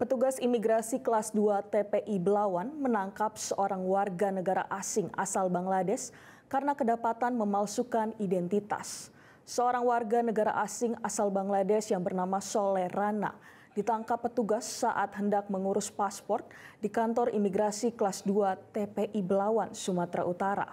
Petugas imigrasi kelas 2 TPI Belawan menangkap seorang warga negara asing asal Bangladesh karena kedapatan memalsukan identitas. Seorang warga negara asing asal Bangladesh yang bernama Soleh Rana ditangkap petugas saat hendak mengurus paspor di kantor imigrasi kelas 2 TPI Belawan, Sumatera Utara.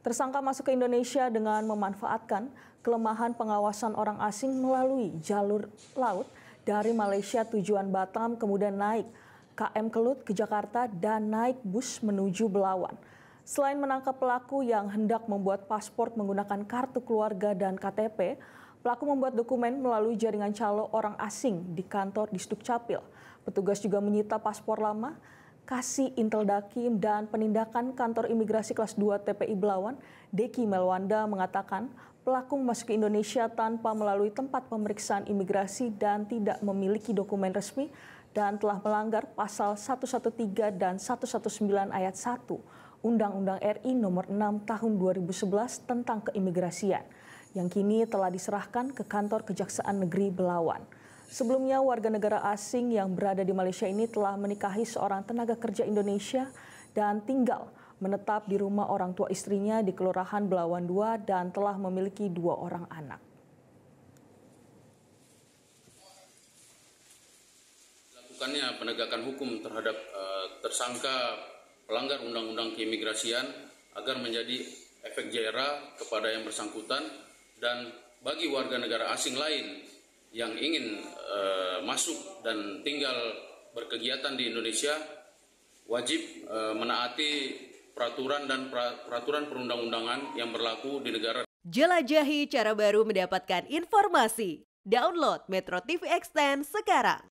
Tersangka masuk ke Indonesia dengan memanfaatkan kelemahan pengawasan orang asing melalui jalur laut dari Malaysia tujuan Batam, kemudian naik KM Kelut ke Jakarta dan naik bus menuju Belawan. Selain menangkap pelaku yang hendak membuat paspor menggunakan kartu keluarga dan KTP, pelaku membuat dokumen melalui jaringan calo orang asing di kantor di Dukcapil. Petugas juga menyita paspor lama, Kasih Intel Dakim dan penindakan kantor imigrasi kelas 2 TPI Belawan, Deki Melwanda mengatakan pelaku masuk ke Indonesia tanpa melalui tempat pemeriksaan imigrasi dan tidak memiliki dokumen resmi dan telah melanggar pasal 113 dan 119 ayat 1 Undang-Undang RI nomor 6 tahun 2011 tentang keimigrasian yang kini telah diserahkan ke kantor Kejaksaan Negeri Belawan. Sebelumnya, warga negara asing yang berada di Malaysia ini telah menikahi seorang tenaga kerja Indonesia dan tinggal menetap di rumah orang tua istrinya di Kelurahan Belawan 2 dan telah memiliki 2 orang anak. Lakukannya penegakan hukum terhadap tersangka pelanggar Undang-Undang Keimigrasian agar menjadi efek jera kepada yang bersangkutan, dan bagi warga negara asing lain yang ingin masuk dan tinggal berkegiatan di Indonesia wajib menaati peraturan perundang-undangan yang berlaku di negara. Jelajahi cara baru mendapatkan informasi. Download Metro TV Extend sekarang.